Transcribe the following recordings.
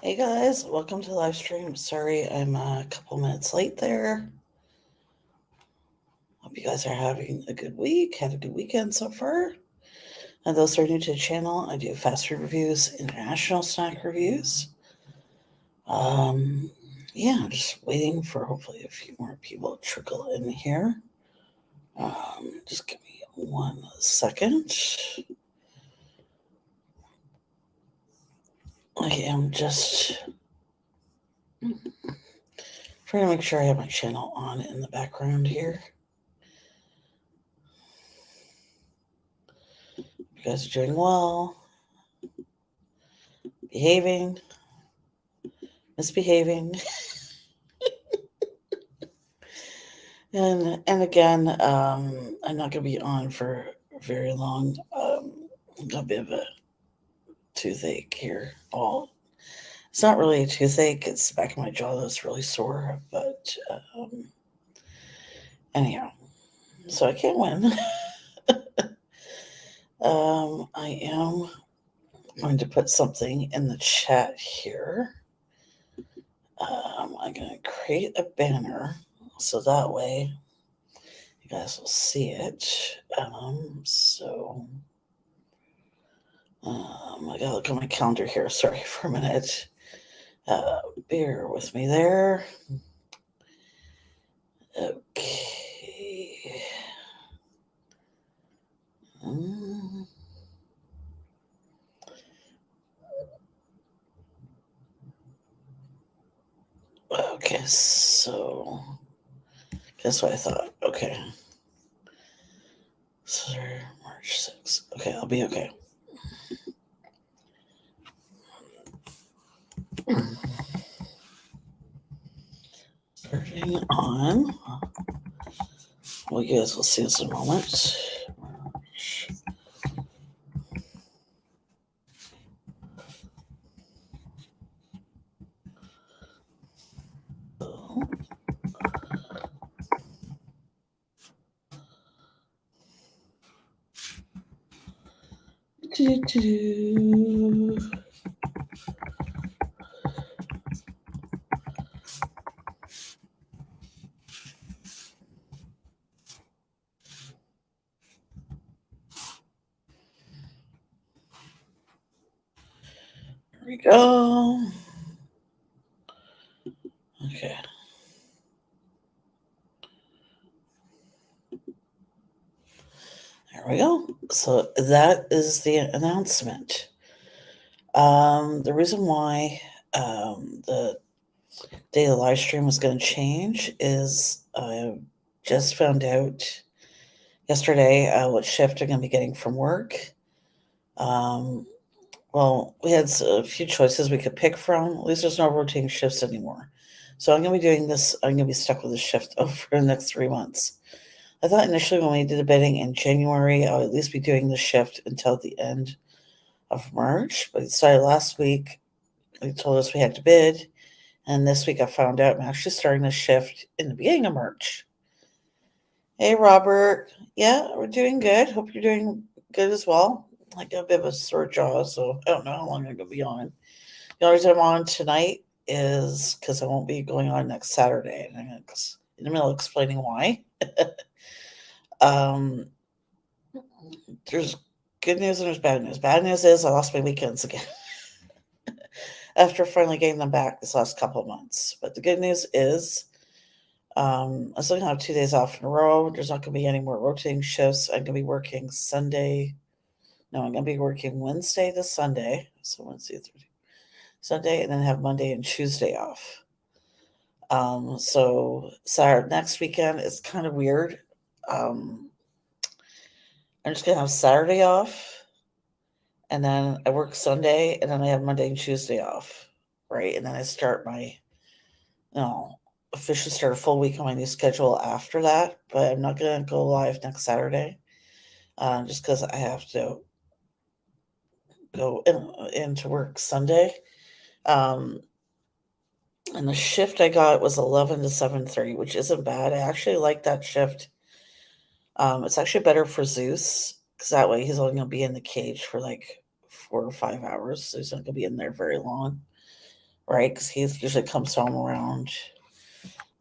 Hey guys, welcome to the live stream. Sorry I'm a couple minutes late there. Hope you guys are having a good week. Had a good weekend so far. And those who are new to the channel, I do fast food reviews, international snack reviews. Yeah, I'm just waiting for hopefully a few more people to trickle in here. Just give me 1 second. I am just trying to make sure I have my channel on in the background here. You guys are doing well, behaving, misbehaving. And again, I'm not going to be on for very long. Got a bit of a toothache here. Well, it's not really a toothache. It's the back of my jaw that's really sore. But anyhow, so I can't win. I am going to put something in the chat here. I'm going to create a banner so that way you guys will see it. I gotta look at my calendar here. Sorry for a minute. Bear with me there. Okay. Okay, so guess what I thought? Okay. Sorry, March 6th. Okay, I'll be okay. Starting on. Well, you guys will see this in a moment. March. There we go. Okay. There we go. So that is the announcement. The reason why the day of the live stream was going to change is I just found out yesterday what shift I'm going to be getting from work. Well, we had a few choices we could pick from. At least there's no rotating shifts anymore. So I'm going to be doing this. I'm going to be stuck with this shift for the next 3 months. I thought initially when we did the bidding in January, I would at least be doing the shift until the end of March. But it started last week. They told us we had to bid. And this week I found out I'm actually starting the shift in the beginning of March. Hey, Robert. Yeah, we're doing good. Hope you're doing good as well. I got a bit of a sore jaw, so I don't know how long I'm going to be on. The only reason I'm on tonight is because I won't be going on next Saturday. And I'm in the middle of explaining why. There's good news and there's bad news. Bad news is I lost my weekends again after finally getting them back this last couple of months. But the good news is I'm still going to have 2 days off in a row. There's not going to be any more rotating shifts. I'm going to be working Sunday. No, I'm going to be working Wednesday to Sunday. So Wednesday, Thursday, Sunday, and then have Monday and Tuesday off. So Saturday, next weekend is kind of weird. I'm just going to have Saturday off. And then I work Sunday, and then I have Monday and Tuesday off, right? And then I start officially start a full week on my new schedule after that. But I'm not going to go live next Saturday, just because I have to go into work Sunday. And the shift I got was 11 to 7:30, which isn't bad. I actually like that shift. It's actually better for Zeus, because that way he's only going to be in the cage for like 4 or 5 hours. So he's not going to be in there very long. right? Because he usually comes home around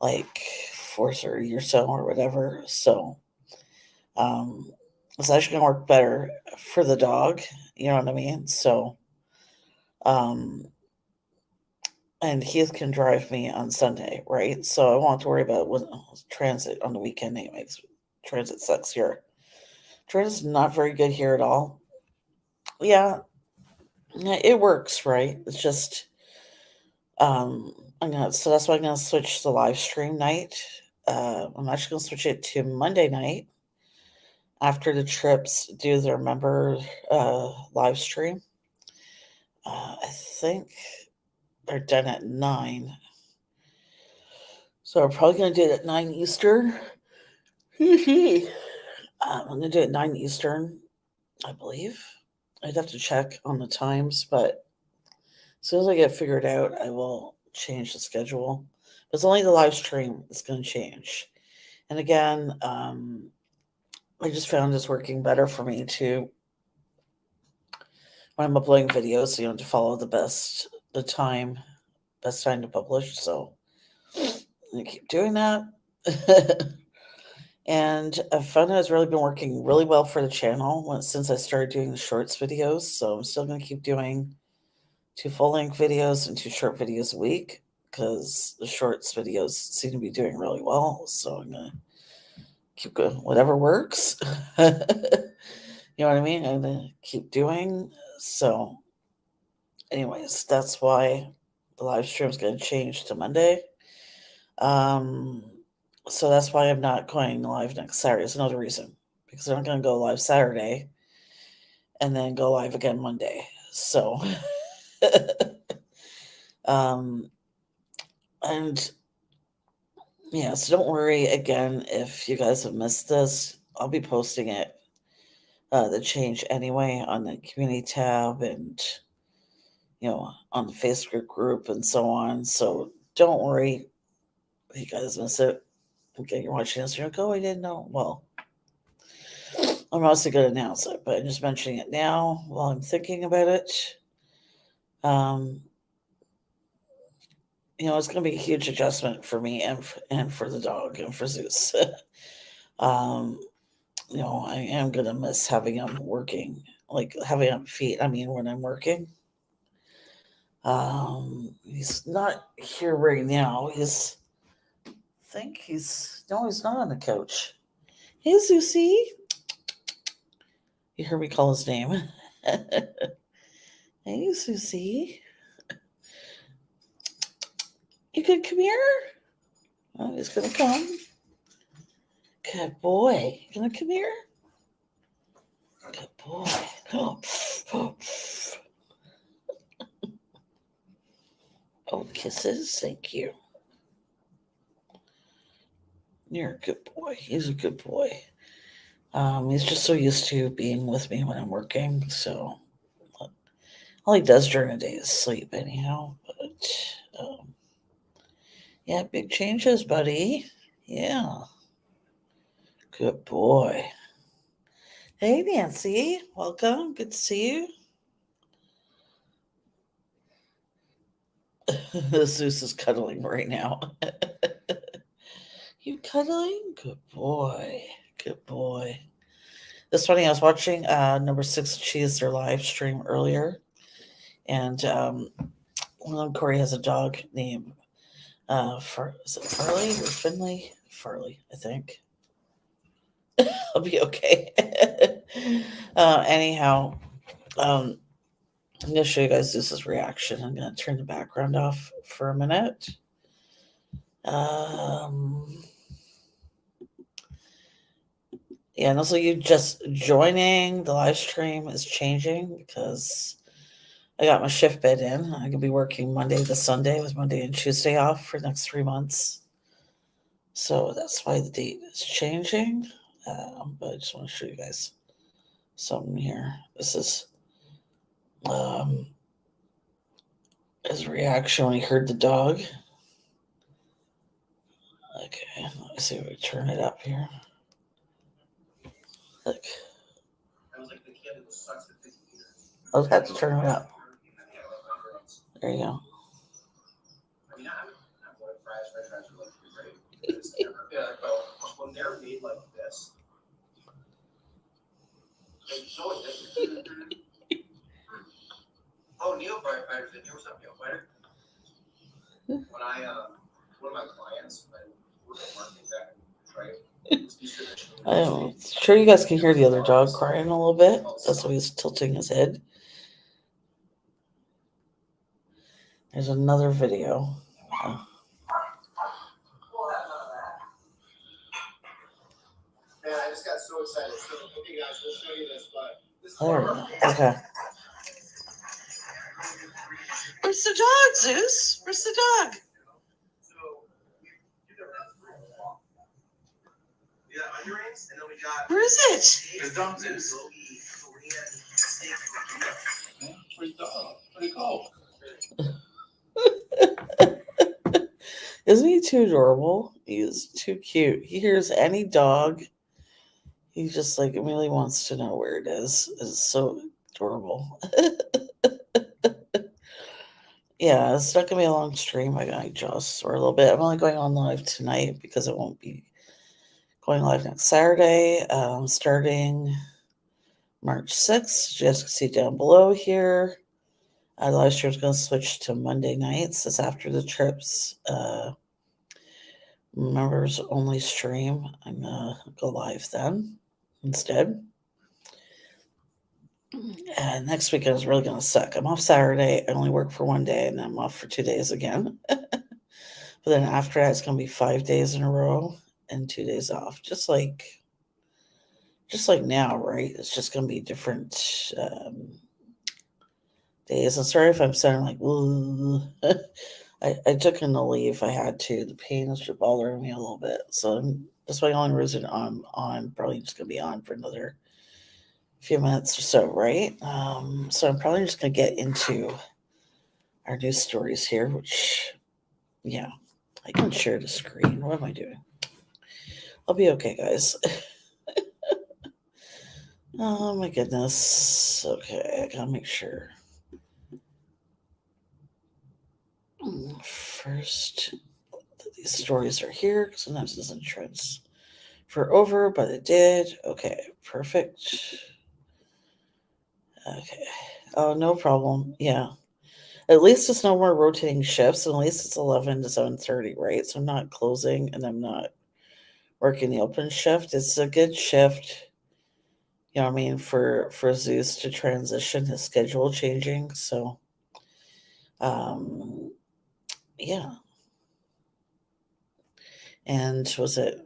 like 4:30 or so or whatever. So it's actually gonna work better for the dog. You know what I mean? So um, and Heath can drive me on Sunday, right? So I won't have to worry about transit on the weekend anyways. Transit sucks here. Transit's not very good here at all. Yeah, it works, right? It's just so that's why I'm gonna switch the live stream night. I'm actually gonna switch it to Monday night after the trips do their member live stream. I think they're done at 9. So we're probably gonna do it at 9 Eastern. I'm gonna do it at 9 Eastern, I believe. I'd have to check on the times, but as soon as I get figured out, I will change the schedule. But it's only the live stream that's gonna change. And again, I just found it's working better for me to when I'm uploading videos, to follow the best time to publish. So I keep doing that. And I found that it's really been working really well for the channel since I started doing the shorts videos. So I'm still going to keep doing 2 full-length videos and 2 short videos a week because the shorts videos seem to be doing really well. So I'm going to keep going, whatever works. You know what I mean? I'm going to keep doing. So anyways, that's why the live stream is going to change to Monday. So that's why I'm not going live next Saturday. It's another reason because I'm not going to go live Saturday and then go live again Monday. So, and yeah, so don't worry again if you guys have missed this. I'll be posting it, the change anyway on the community tab and on the Facebook group and so on. So don't worry if you guys miss it. Okay, you're watching this, you're like, oh, I didn't know. Well, I'm also going to announce it, but I'm just mentioning it now while I'm thinking about it. It's going to be a huge adjustment for me and for the dog and for Zeus. I am going to miss having him working, like having him feet. I mean, when I'm working. He's not here right now. He's he's not on the couch. Hey, Zeusy. You heard me call his name. Hey, Susie. You could come here? Oh, he's gonna come. Good boy. You gonna come here? Good boy. Oh, kisses. Thank you. You're a good boy. He's a good boy. He's just so used to being with me when I'm working, so all he does during the day is sleep anyhow. But yeah, big changes, buddy. Yeah. Good boy. Hey, Nancy. Welcome. Good to see you. Zeus is cuddling right now. You cuddling? Good boy. Good boy. It's funny, I was watching number 6 Cheese, their live stream earlier. And one of them, Corey, has a dog named is it Farley or Finley? Farley, I think. I'll be okay. Anyhow, I'm going to show you guys Zeus's reaction. I'm going to turn the background off for a minute. Yeah, and also you just joining the live stream is changing because I got my shift bed in. I could be working Monday to Sunday with Monday and Tuesday off for the next 3 months. So that's why the date is changing. But I just want to show you guys something here. This is his reaction when he heard the dog. Okay, let me see if we turn it up here. Look. I'll have to turn it up. There you go. Yeah, well, when they're made like this, it's so different. Oh, neophyte in here. What's up, neophyte? When one of my clients, when we're marketing that, right? I'm sure you guys can hear the other dog crying a little bit. That's why he's tilting his head. There's another video. Man, I just got so excited. So, okay, guys, we'll show you this, but this Okay. Where's the dog, Zeus? Where's the dog? Where is it? There's dog Zeus. Where's the dog? Where'd he go? Isn't he too adorable? He is too cute. He hears any dog. He just like really wants to know where it is. It's so adorable. Yeah, it's not gonna be a long stream. I gotta adjust for a little bit. I'm only going on live tonight because it won't be going live next Saturday. Starting March 6th. You guys can see down below here. The live stream is going to switch to Monday nights. It's after the trips. Members only stream. I'm going to go live then instead. And next weekend is really going to suck. I'm off Saturday. I only work for one day, and then I'm off for 2 days again. But then after that, it's going to be 5 days in a row and 2 days off. Just like now, right? It's just going to be different days. I'm sorry if I'm sounding like, ooh. I took in the leave. I had to. The pain is bothering me a little bit. So that's my only reason I'm on. Probably just going to be on for another few minutes or so, right? So I'm probably just going to get into our news stories here, which, yeah, I can share the screen. What am I doing? I'll be okay, guys. Oh, my goodness. Okay, I got to make sure. First, these stories are here because sometimes it doesn't transfer over, but it did. Okay, perfect. Okay. Oh, no problem. Yeah. At least it's no more rotating shifts. And at least it's 11 to 7:30, right? So I'm not closing and I'm not working the open shift. It's a good shift, you know what I mean, for Zeus to transition his schedule changing. So, yeah. And was it,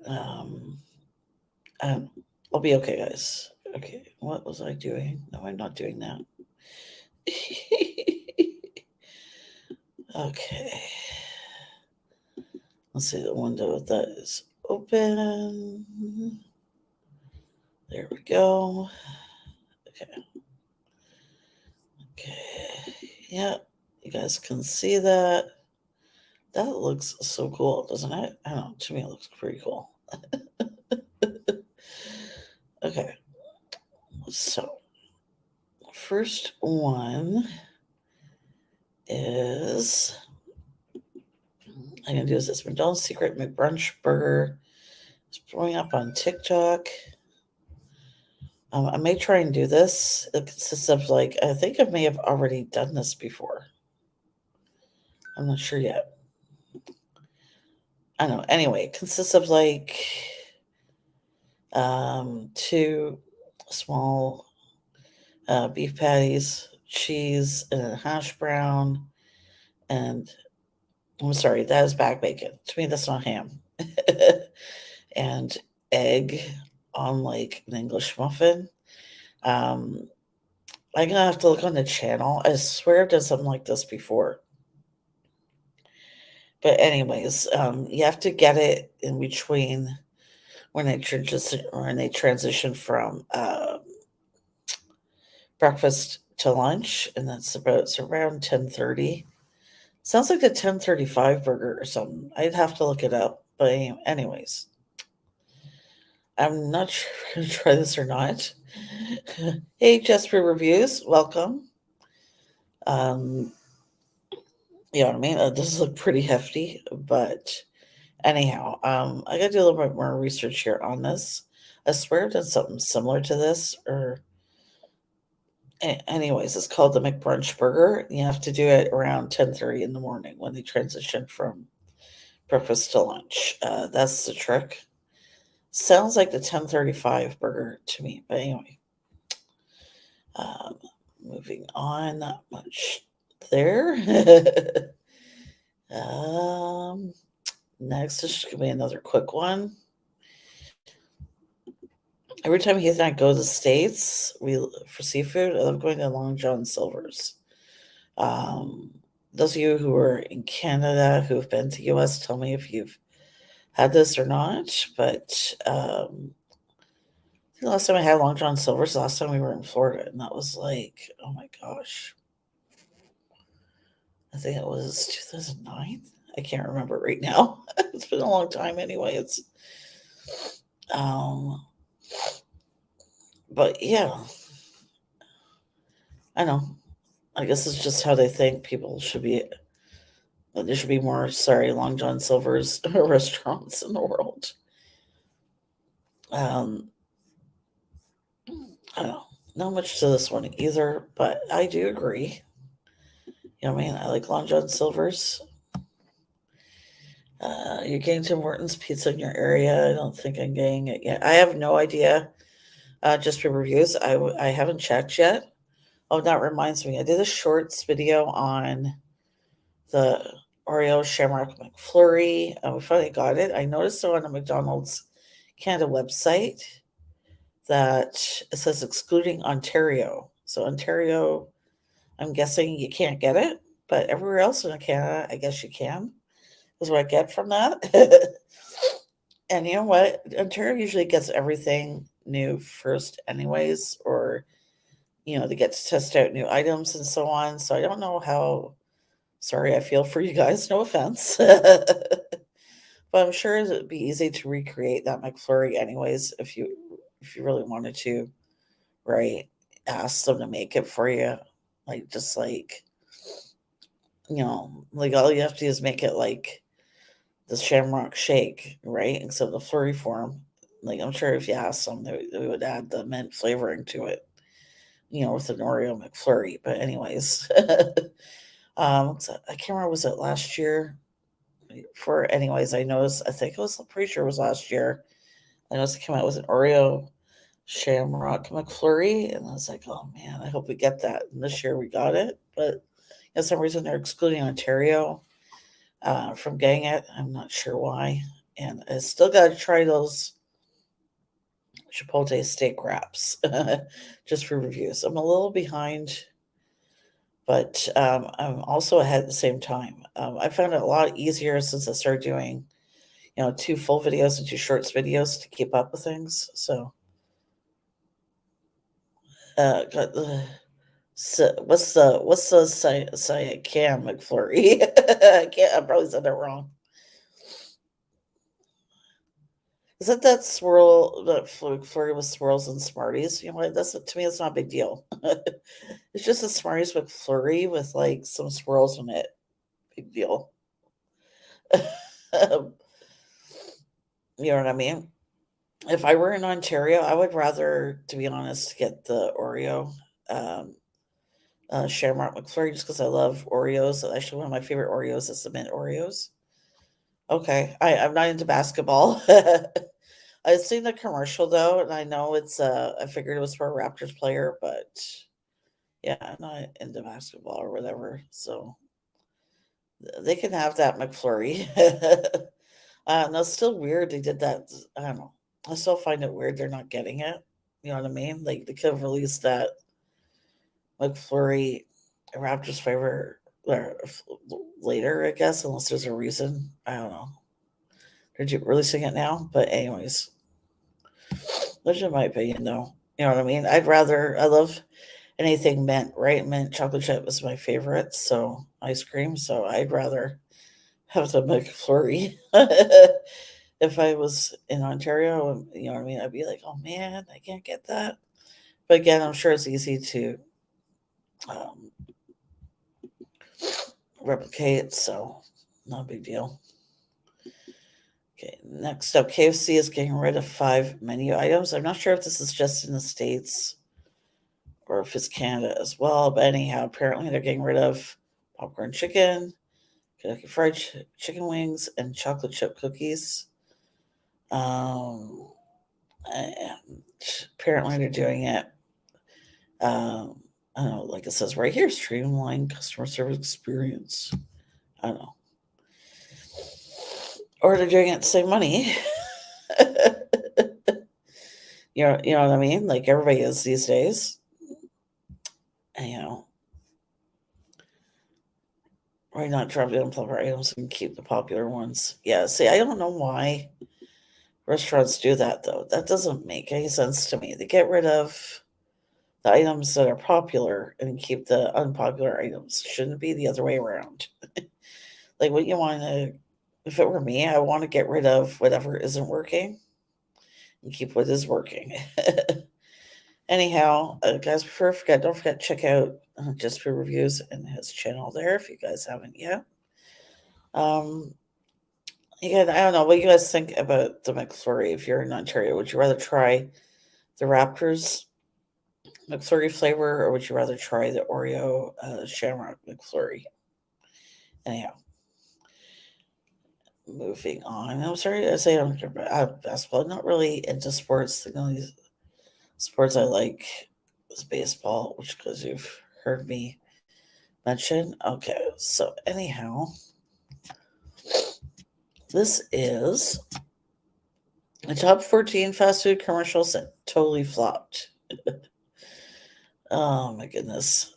I'll be okay, guys. Okay, what was I doing? No, I'm not doing that. Okay. Let's see the window that is open. There we go. Okay. Okay. Yeah, you guys can see that. That looks so cool, doesn't it? I don't know. To me, it looks pretty cool. Okay. So, first one is I'm going to do this McDonald's Secret McBrunch Burger. It's blowing up on TikTok. I may try and do this. It consists of I think I may have already done this before. I'm not sure yet. I don't know. Anyway, it consists of 2 small beef patties, cheese, and a hash brown. And I'm sorry, that is back bacon. To me, that's not ham. And egg on an English muffin. I'm gonna have to look on the channel. I swear I've done something like this before. But anyways, you have to get it in between when they transition from breakfast to lunch, and it's around 10:30. Sounds like a 10:35 burger or something. I'd have to look it up. But anyways, I'm not sure if I'm gonna try this or not. Hey, Jasper Reviews, welcome. You know what I mean? This look pretty hefty, but Anyhow, I gotta do a little bit more research here on this. I swear I've done something similar to this, or anyways, it's called the McBrunch Burger. You have to do it around 10:30 in the morning when they transition from breakfast to lunch. That's the trick. Sounds like the 10:35 burger to me, but anyway. Um, moving on, not much there. um, Next, this is gonna be another quick one. Every time Heath and I go to the States, for seafood, I love going to Long John Silver's. Those of you who are in Canada who've been to US, tell me if you've had this or not. But I think the last time I had Long John Silver's, the last time we were in Florida, and that was like, oh my gosh, I think it was 2009. I can't remember right now. It's been a long time anyway. Um, but yeah, I know. I guess it's just how they think people should be. There should be more, Long John Silver's restaurants in the world. Um, I don't know. Not much to this one either, but I do agree. You know what I mean? I like Long John Silver's. You're getting Tim Hortons pizza in your area. I don't think I'm getting it yet. I have no idea. Just for reviews, I haven't checked yet. Oh, that reminds me. I did a shorts video on the Oreo Shamrock McFlurry. We finally got it. I noticed though on the McDonald's Canada website that it says excluding Ontario. So Ontario, I'm guessing you can't get it, but everywhere else in Canada, I guess you can. Is what I get from that. And you know what? Ontario usually gets everything new first, anyways, or they get to test out new items and so on. So I don't know how sorry I feel for you guys. No offense. But I'm sure it'd be easy to recreate that McFlurry anyways if you really wanted to, right? Ask them to make it for you. Like all you have to do is make it like the Shamrock Shake, right? Except the flurry form. Like I'm sure if you asked them, they would add the mint flavoring to it, with an Oreo McFlurry. But anyways, I can't remember, was it last year? I noticed. I'm pretty sure it was last year. I noticed it came out with an Oreo Shamrock McFlurry, and I was like, oh man, I hope we get that. And this year we got it, but for some reason they're excluding Ontario from getting it. I'm not sure why. And I still got to try those Chipotle steak wraps just for reviews. I'm a little behind, but I'm also ahead at the same time. I found it a lot easier since I started doing, 2 full videos and 2 shorts videos to keep up with things. So, got the what's the Cam McFlurry? I probably said that wrong. Is that swirl, that McFlurry with swirls and Smarties? You know what? To me, it's not a big deal. It's just a Smarties McFlurry with like some swirls in it. Big deal. You know what I mean? If I were in Ontario, I would rather, to be honest, get the Oreo Shamrock McFlurry just because I love Oreos. Actually, one of my favorite Oreos is the mint Oreos. Okay, I'm not into basketball. I've seen the commercial though, and I know it's. I figured it was for a Raptors player, but yeah, I'm not into basketball or whatever. So they can have that McFlurry. No, it's still weird they did that. I don't know. I still find it weird they're not getting it. You know what I mean? Like they could have released that McFlurry Raptors flavor later, I guess, unless there's a reason. I don't know. They're releasing it now, but anyways, that's just my opinion, though. You know what I mean? I love anything mint, right? Mint chocolate chip is my favorite, so ice cream. So I'd rather have the McFlurry. If I was in Ontario, you know what I mean? I'd be like, oh man, I can't get that. But again, I'm sure it's easy to um, replicate, so not a big deal. Okay, next up, KFC is getting rid of 5 menu items. I'm not sure if this is just in the States or if it's Canada as well, but anyhow, apparently they're getting rid of popcorn chicken, Kentucky Fried Chicken wings, and chocolate chip cookies. And apparently they're doing it. I don't know, like it says right here, streamline customer service experience. I don't know. Or they're doing it to save money. You know what I mean? Like everybody is these days. And, why not drop down popular items and keep the popular ones? Yeah, see, I don't know why restaurants do that though. That doesn't make any sense to me. They get rid of the items that are popular and keep the unpopular items. Shouldn't be the other way around. Like, what you want to, if it were me, I want to get rid of whatever isn't working and keep what is working. Anyhow, guys, don't forget to check out Just Food Reviews and his channel there if you guys haven't yet. Again, I don't know what you guys think about the McFlurry. If you're in Ontario, would you rather try the Raptors McFlurry flavor, or would you rather try the Oreo Shamrock McFlurry? Anyhow, moving on. I'm sorry to say I don't care about basketball. I'm not really into sports. The only sports I like is baseball, which because you've heard me mention. Okay, so anyhow, this is the top 14 fast food commercials that totally flopped. Oh my goodness.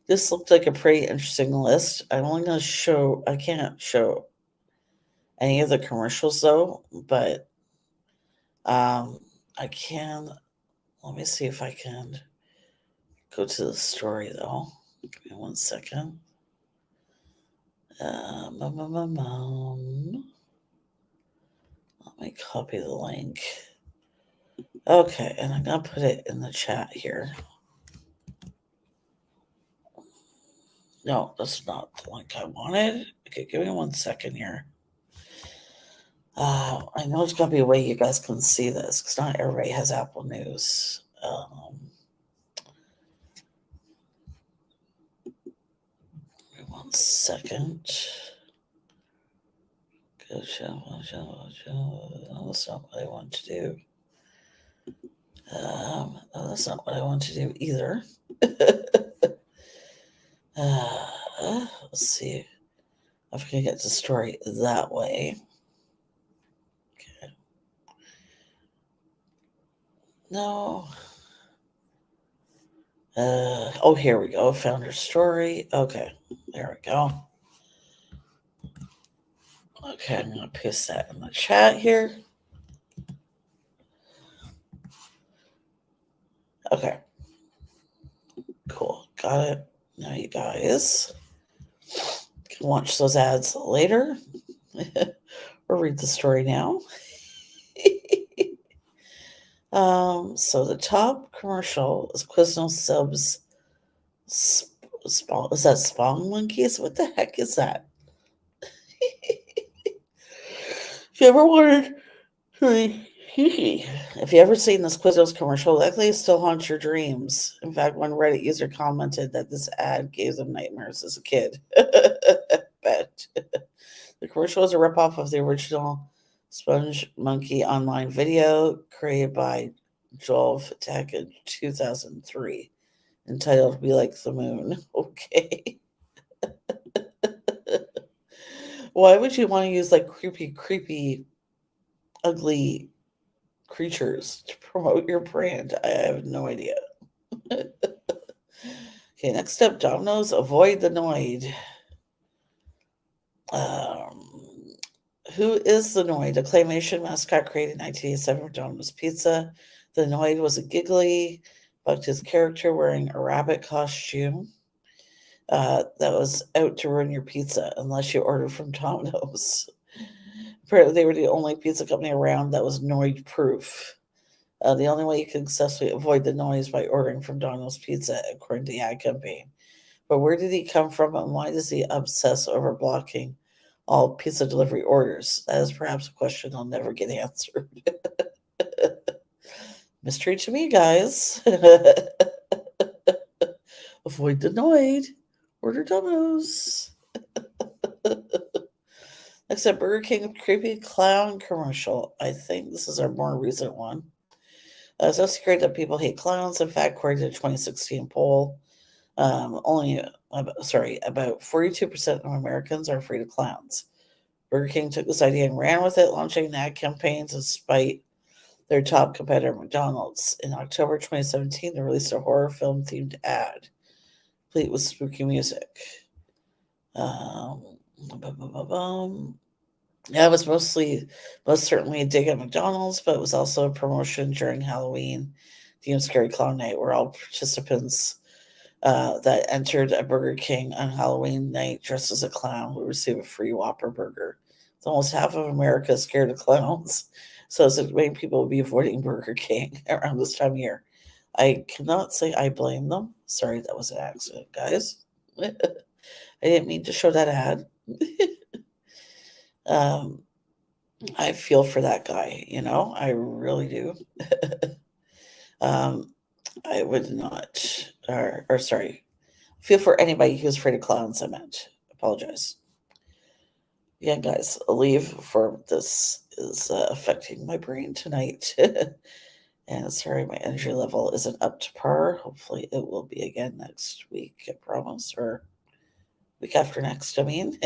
This looked like a pretty interesting list. I'm only going to show, I can't show any of the commercials though, but I can, let me see if I can go to the story though. Give me 1 second. Let me copy the link. Okay, and I'm going to put it in the chat here. No, that's not the link I wanted. Okay, give me 1 second here. I know there's going to be a way you guys can see this because not everybody has Apple News. 1 second. That's not what I want to do. That's not what I want to do either. Let's see if I can get the story that way. Okay. No. Oh, here we go. Found her story. Okay, there we go. Okay, I'm going to paste that in the chat here. Okay. Cool. Got it. Now you guys can watch those ads later or read the story now. So the top commercial is Quiznos Subs. Is that Spawn Monkeys? What the heck is that? If you ever wanted, if you ever seen this Quiznos commercial, likely it still haunts your dreams. In fact, one Reddit user commented that this ad gave them nightmares as a kid. Bet. The commercial is a ripoff of the original Sponge Monkey online video created by Joel Fatek in 2003, entitled "Be Like the Moon." Okay. Why would you want to use like creepy, ugly creatures to promote your brand? I have no idea. Okay, next up, Domino's Avoid the Noid. Who is the Noid? A claymation mascot created in 1987 for Domino's Pizza. The Noid was a giggly, buck-toothed character wearing a rabbit costume that was out to ruin your pizza unless you ordered from Domino's. Apparently, they were the only pizza company around that was Noid-proof. The only way you can successfully avoid the noise by ordering from Domino's Pizza, according to the ad campaign. But where did he come from, and why does he obsess over blocking all pizza delivery orders? That is perhaps a question I'll never get answered. Mystery to me, guys. Avoid denied. Order Domino's. Next up, Burger King creepy clown commercial. I think this is our more recent one. It's no secret that people hate clowns. In fact, according to the 2016 poll, about 42% of Americans are afraid of clowns. Burger King took this idea and ran with it, launching an ad campaign to spite their top competitor, McDonald's. In October 2017, they released a horror film themed ad, complete with spooky music. Yeah, it was most certainly a dig at McDonald's, but it was also a promotion during Halloween, themed Scary Clown Night, where all participants that entered a Burger King on Halloween night dressed as a clown would receive a free Whopper burger. It's almost half of America is scared of clowns, so as many people would be avoiding Burger King around this time of year. I cannot say I blame them. Sorry, that was an accident, guys. I didn't mean to show that ad. I feel for that guy, I really do. I would not, or sorry, feel for anybody who's afraid of clowns, I meant. Apologize. Yeah, guys, a leave for this is affecting my brain tonight. And sorry, my energy level isn't up to par. Hopefully it will be again next week, I promise, or week after next, I mean.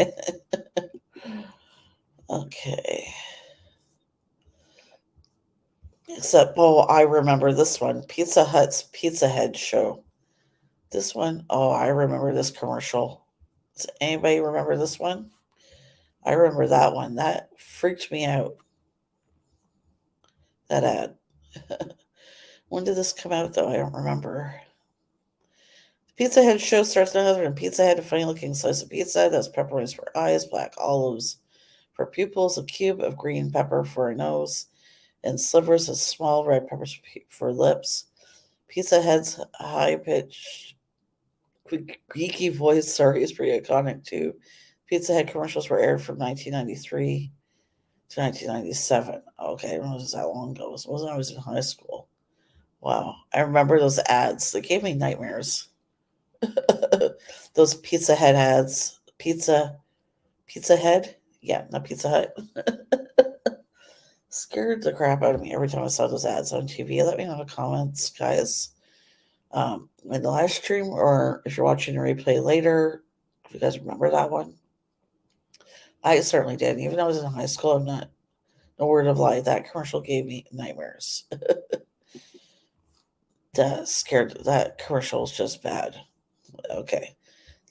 Okay. Except, I remember this one. Pizza Hut's Pizza Head show. This one, I remember this commercial. Does anybody remember this one? I remember that one. That freaked me out. That ad. When did this come out, though? I don't remember. The Pizza Head show starts no other than Pizza Head, a funny-looking slice of pizza that's pepperonis for eyes, black olives for pupils, a cube of green pepper for a nose, and slivers of small red peppers for lips. Pizza Head's high-pitched, geeky voice, is pretty iconic, too. Pizza Head commercials were aired from 1993 to 1997. Okay, I don't know if it was that long ago. It was when I was in high school. Wow. I remember those ads. They gave me nightmares. Those Pizza Head ads. Pizza Head? Yeah, not Pizza Hut. Scared the crap out of me every time I saw those ads on TV. Let me know in the comments, guys. In the live stream, or if you're watching a replay later, if you guys remember that one. I certainly did. Even though I was in high school, I'm not, no word of lie, that commercial gave me nightmares. That commercial is just bad. Okay.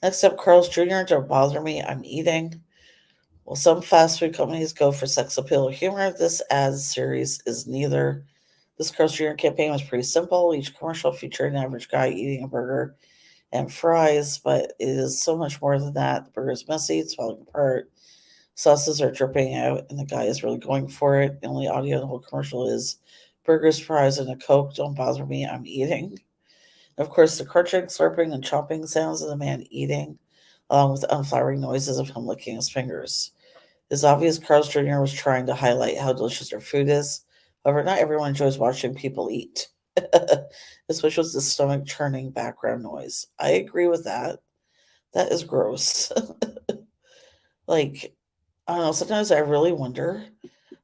Next up, Carl's Jr. Don't bother me, I'm eating. Well, some fast food companies go for sex appeal or humor. This ad series is neither. This Carl's Jr. campaign was pretty simple. Each commercial featured an average guy eating a burger and fries, but it is so much more than that. The burger is messy, it's falling apart. Sauces are dripping out, and the guy is really going for it. The only audio in the whole commercial is burgers, fries, and a Coke. Don't bother me, I'm eating. And of course, the crunching, slurping, and chomping sounds of the man eating, along with the unflattering noises of him licking his fingers. It's obvious Carl's Jr. was trying to highlight how delicious their food is. However, not everyone enjoys watching people eat, especially with the stomach-churning background noise. I agree with that. That is gross. Like, I don't know, sometimes I really wonder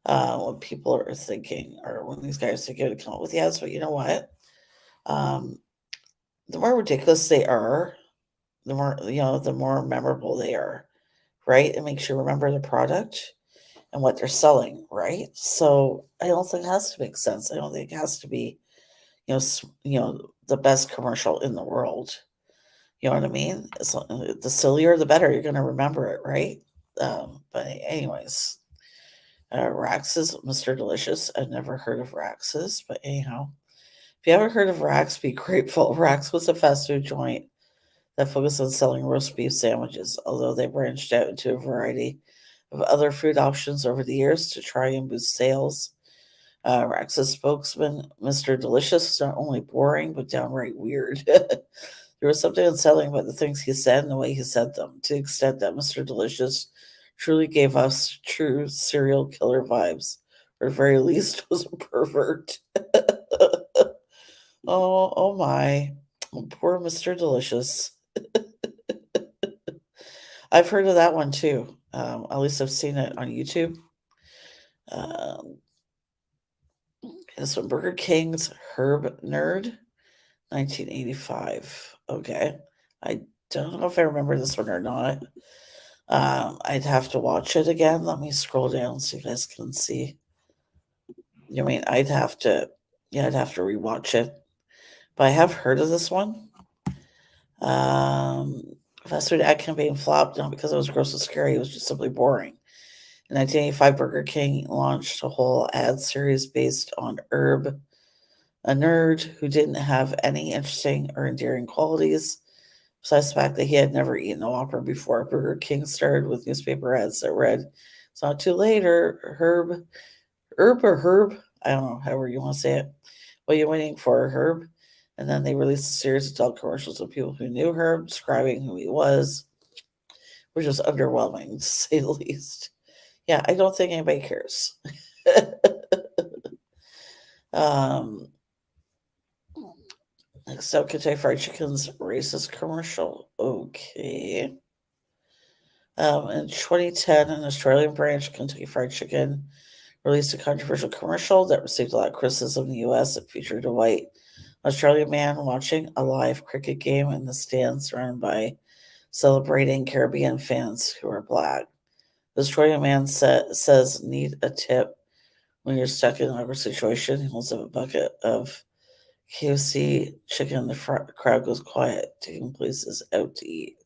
what people are thinking, or when these guys are going to come up with the ads, but you know what? The more ridiculous they are, the more memorable they are, right? It makes you remember the product and what they're selling, right? So I don't think it has to make sense. I don't think it has to be, the best commercial in the world. You know what I mean? The sillier, the better. You're going to remember it, right? But anyways, Rax's Mr. Delicious. I've never heard of Rax's, but anyhow, if you haven't heard of Rax, be grateful. Rax was a fast food joint that focused on selling roast beef sandwiches, although they branched out into a variety of other food options over the years to try and boost sales. Rax's spokesman, Mr. Delicious, was not only boring, but downright weird. There was something unsettling about the things he said and the way he said them, to the extent that Mr. Delicious truly gave us true serial killer vibes, or at the very least was a pervert. Oh my. Poor Mr. Delicious. I've heard of that one too. At least I've seen it on YouTube. Um, this one, Burger King's Herb Nerd, 1985. Okay. I don't know if I remember this one or not. I'd have to watch it again. Let me scroll down so you guys can see. I'd have to rewatch it. But I have heard of this one. Fast food ad campaign flopped, not because it was gross and scary, it was just simply boring. In 1985, Burger King launched a whole ad series based on Herb, a nerd who didn't have any interesting or endearing qualities, besides the fact that he had never eaten a Whopper before. Burger King started with newspaper ads that read, "It's not too late," or Herb, I don't know, however you want to say it. "What are you waiting for, Herb?" And then they released a series of adult commercials of people who knew Herb, describing who he was, which was underwhelming, to say the least. Yeah, I don't think anybody cares. Next up, Kentucky Fried Chicken's racist commercial. Okay. In 2010, an Australian branch of Kentucky Fried Chicken released a controversial commercial that received a lot of criticism in the US. It featured a white Australian man watching a live cricket game in the stands surrounded by celebrating Caribbean fans who are black. The Australian man says, "Need a tip when you're stuck in an awkward situation." He holds up a bucket of KFC chicken. The crowd goes quiet, taking pieces out to eat.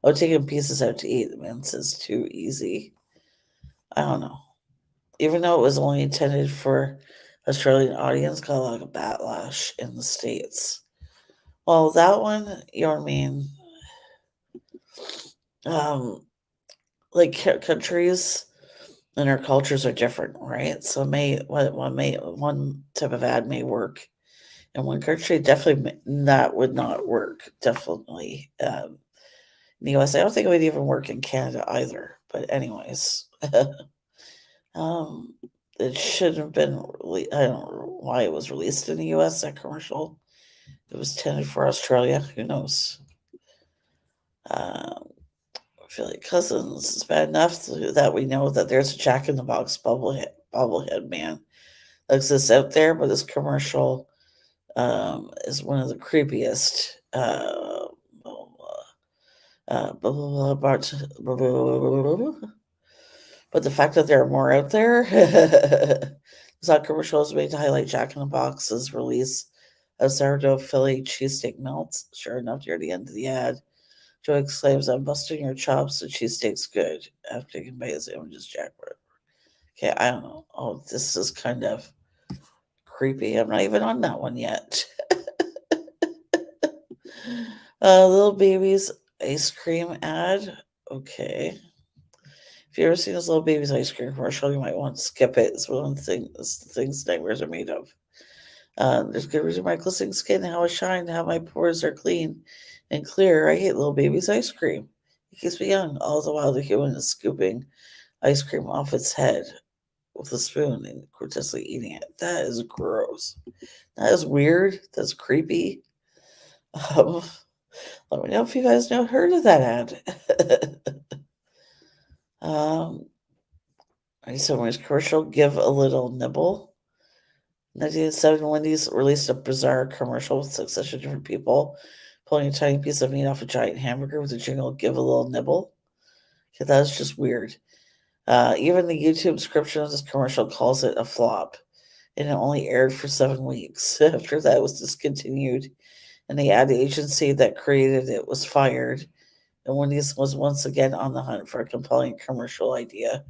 Oh, taking pieces out to eat. The man says, "Too easy." I don't know. Even though it was only intended for Australian audience, got a lot of backlash in the States. Well, that one, you know what I mean? Like countries and our cultures are different, right? So one type of ad may work in one country, definitely that would not work. Definitely, in the US, I don't think it would even work in Canada either. But anyways, it should have been. I don't know why it was released in the US. That commercial, it was intended for Australia. Who knows? I feel like Cousins is bad enough that we know that there's a Jack in the Box bobblehead man that exists out there, but this commercial is one of the creepiest. But the fact that there are more out there, this ad commercial is made to highlight Jack in the Box's release of sourdough Philly cheesesteak melts. Sure enough, near the end of the ad, Joe exclaims, "I'm busting your chops, the cheesesteak's good," after taking by his images jackpot. Okay, I don't know. Oh, this is kind of creepy. I'm not even on that one yet. Little Baby's ice cream ad. Okay. If you've ever seen this Little Baby's ice cream commercial, you might want to skip it. It's one of the things nightmares are made of. There's good reason my glistening skin, how I shine, how my pores are clean and clear. I hate Little Baby's ice cream. It keeps me young. All the while the human is scooping ice cream off its head with a spoon and grotesquely eating it. That is gross. That is weird. That's creepy. Um, Let me know if you guys heard of that ad. Someone's commercial, "Give a Little Nibble." 1987, Wendy's released a bizarre commercial with a succession of different people pulling a tiny piece of meat off a giant hamburger with the jingle, "Give a Little Nibble." Okay, that's just weird. Even the YouTube description of this commercial calls it a flop, and it only aired for 7 weeks. After that, it was discontinued, and the ad agency that created it was fired, and Wendy's was once again on the hunt for a compelling commercial idea.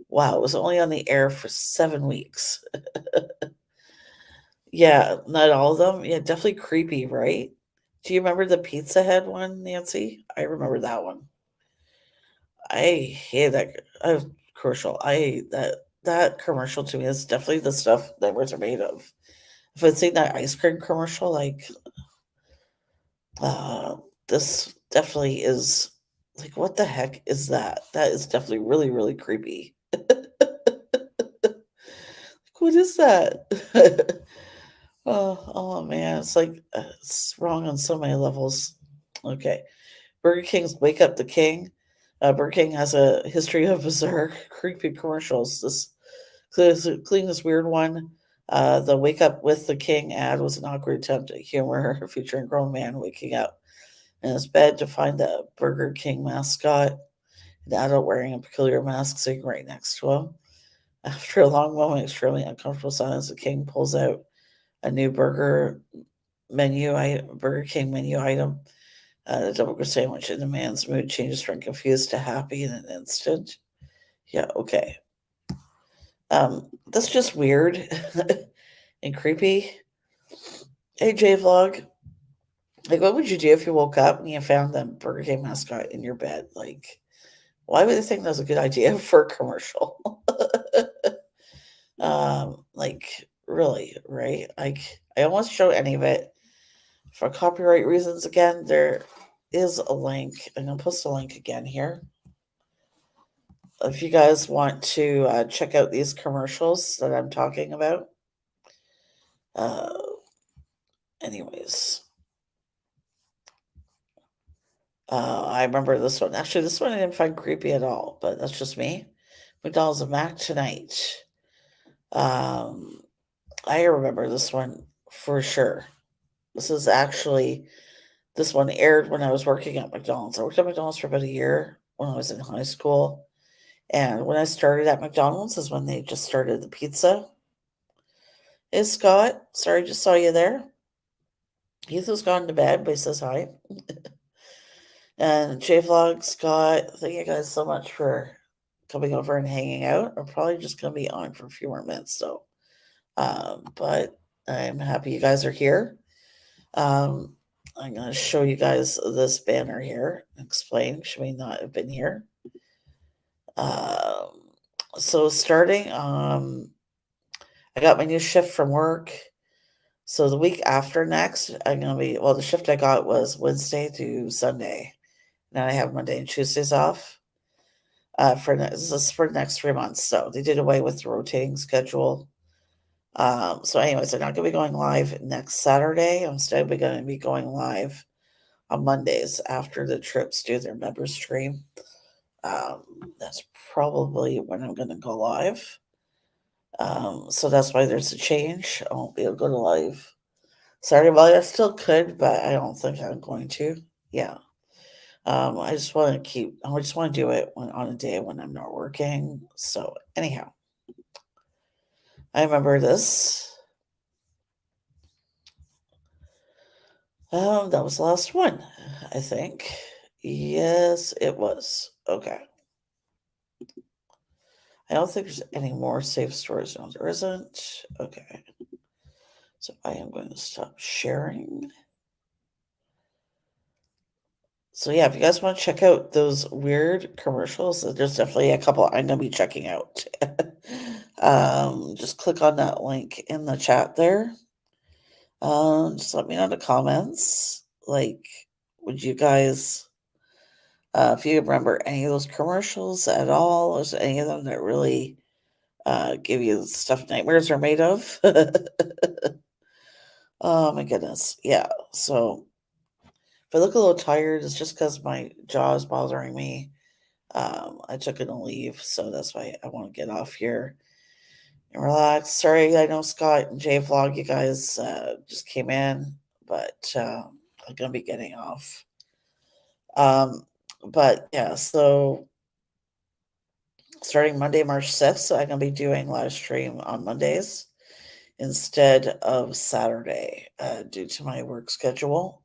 Wow, it was only on the air for 7 weeks. Yeah, not all of them. Yeah, definitely creepy, right? Do you remember the Pizza Head one, Nancy? I remember that one. I hate that commercial. I hate that commercial. To me is definitely the stuff that words are made of. If I'd seen that ice cream commercial, like this definitely is Like, what the heck is that? That is definitely really, really creepy. What is that? Oh man, it's like it's wrong on so many levels. Okay, Burger King's Wake Up the King. Burger King has a history of bizarre, creepy commercials. Including this weird one. The Wake Up with the King ad was an awkward attempt at humor featuring a grown man waking up in his bed to find the Burger King mascot, an adult wearing a peculiar mask, sitting right next to him. After a long moment, extremely uncomfortable silence, the king pulls out a new Burger King menu item, a double crust sandwich, and the man's mood changes from confused to happy in an instant. Yeah, okay. That's just weird and creepy. Hey, J Vlog, like, what would you do if you woke up and you found the Burger King mascot in your bed? Like, why would they think that was a good idea for a commercial? Like, really, right? Like, I almost show any of it for copyright reasons. Again, there is a link. I'm gonna post a link again here. If you guys want to check out these commercials that I'm talking about. Uh, anyways, I remember this one. Actually, this one I didn't find creepy at all, but that's just me. McDonald's and Mac tonight. Um, I remember this one for sure. This one aired when I was working at McDonald's. I worked at McDonald's for about a year when I was in high school. And when I started at McDonald's is when they just started the pizza. Hey, Scott. Sorry, just saw you there. Heath has gone to bed, but he says hi. And JVlog, Scott, thank you guys so much for coming over and hanging out. I'm probably just going to be on for a few more minutes, though. But I'm happy you guys are here. I'm going to show you guys this banner here. Explain. She may not have been here. So starting, I got my new shift from work. So the week after next, I'm going to be, well, the shift I got was Wednesday to Sunday. Now I have Monday and Tuesdays off. This is for the next 3 months. So they did away with the rotating schedule. So anyways, I'm not going to be going live next Saturday. Instead, we're going to be going live on Mondays after the trips do their member stream. That's probably when I'm going to go live. So that's why there's a change. I won't be able to go to live Saturday. Well, I still could, but I don't think I'm going to. Yeah. I just want to do it on a day when I'm not working. So anyhow, I remember this. That was the last one, I think. Yes, it was. Okay. I don't think there's any more safe stories. No, there isn't. Okay. So I am going to stop sharing. So yeah, if you guys want to check out those weird commercials, there's definitely a couple I'm gonna be checking out. Just click on that link in the chat there. Just let me know in the comments. Like, would you guys, if you remember any of those commercials at all, or is there any of them that really give you the stuff nightmares are made of? Oh my goodness, yeah. So if I look a little tired, it's just because my jaw is bothering me. I took a leave, so that's why I want to get off here and relax. Sorry, I know Scott and Jay Vlog, you guys just came in, but I'm gonna be getting off. But yeah, so starting Monday, March 6th, I'm gonna be doing live stream on Mondays instead of Saturday due to my work schedule.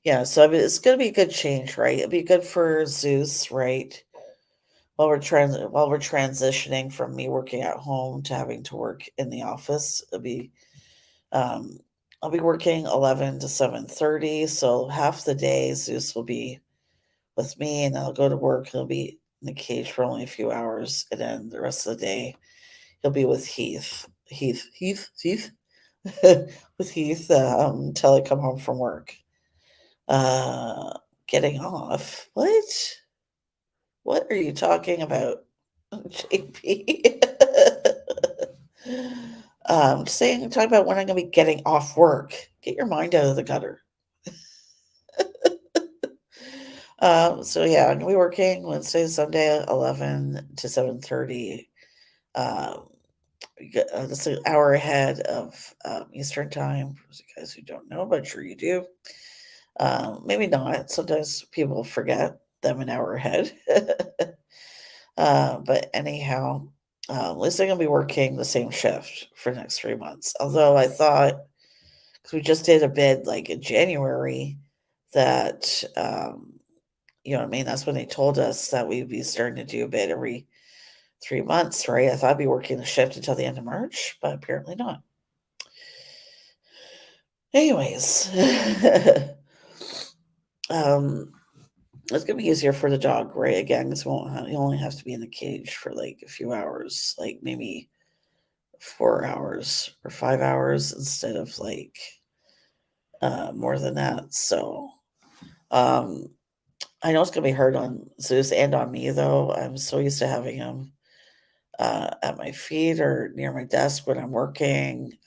Yeah, so I mean, it's gonna be a good change, right? It'll be good for Zeus, right? While we're transitioning from me working at home to having to work in the office, um, I'll be working 11 to 7:30, so half the day Zeus will be with me, and I'll go to work. He'll be in the cage for only a few hours, and then the rest of the day he'll be with Heath, with Heath until I come home from work. getting off. What? What are you talking about, JP? Talking about when I'm going to be getting off work. Get your mind out of the gutter. So yeah, I'm gonna be working Wednesday, Sunday, 11 to 7:30. That's an hour ahead of Eastern time. For you guys who don't know, but sure you do. Maybe not. Sometimes people forget them an hour ahead. But anyhow, at least I'm gonna be working the same shift for the next 3 months. Although I thought, because we just did a bid like in January, that you know what I mean? That's when they told us that we'd be starting to do a bid every 3 months, right? I thought I'd be working the shift until the end of March, but apparently not. Anyways, it's gonna be easier for the dog, right? Again, this won't. You only have to be in the cage for like a few hours, like maybe 4 hours or 5 hours instead of like more than that. So, um, I know it's gonna be hard on Zeus and on me though. I'm so used to having him at my feet or near my desk when I'm working.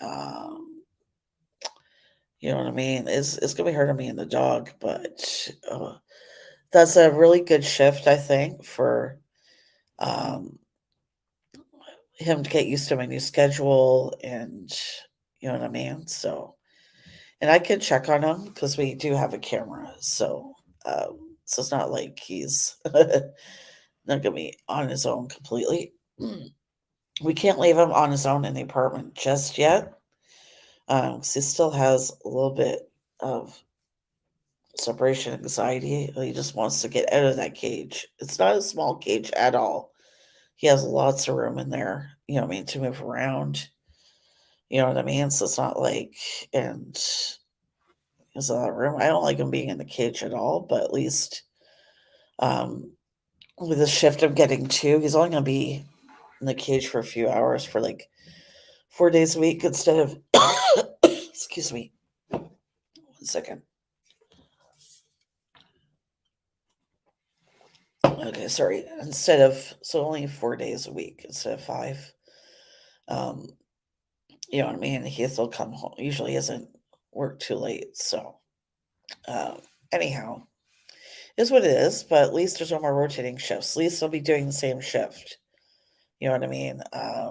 You know what I mean? It's gonna be hard on me and the dog, but that's a really good shift, I think, for um, him to get used to my new schedule, and you know what I mean. So, and I can check on him because we do have a camera, so it's not like he's not gonna be on his own completely. We can't leave him on his own in the apartment just yet. 'Cause he still has a little bit of separation anxiety. He just wants to get out of that cage. It's not a small cage at all. He has lots of room in there, you know what I mean, to move around. You know what I mean? So it's not like, and there's a lot of room. I don't like him being in the cage at all, but at least um, with the shift I'm getting to, he's only going to be in the cage for a few hours for like 4 days a week instead of, excuse me, 1 second. Okay, sorry. So only 4 days a week instead of five. Um, you know what I mean? He still come home. Usually isn't work too late. So, uh, anyhow, is what it is. But at least there's no more rotating shifts. At least I'll be doing the same shift. You know what I mean?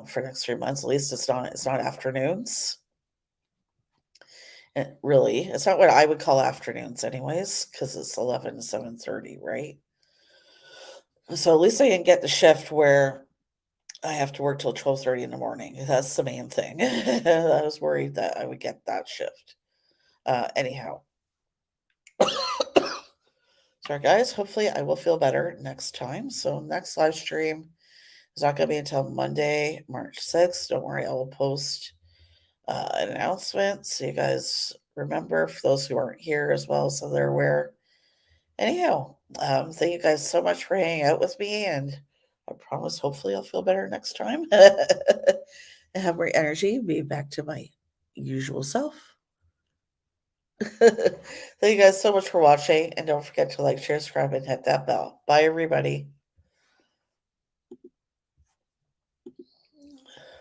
For the next 3 months, at least it's not afternoons. Really, it's not what I would call afternoons, anyways, because it's 11 to 7:30, right? So at least I didn't get the shift where I have to work till 12:30 in the morning. That's the main thing. I was worried that I would get that shift. Anyhow. Sorry, guys. Hopefully, I will feel better next time. So, next live stream is not going to be until Monday, March 6th. Don't worry, I will post an announcement so you guys remember for those who aren't here as well, so they're aware. Anyhow, thank you guys so much for hanging out with me, and I promise hopefully I'll feel better next time and have more energy, be back to my usual self. Thank you guys so much for watching, and don't forget to like, share, subscribe, and hit that bell. Bye, everybody.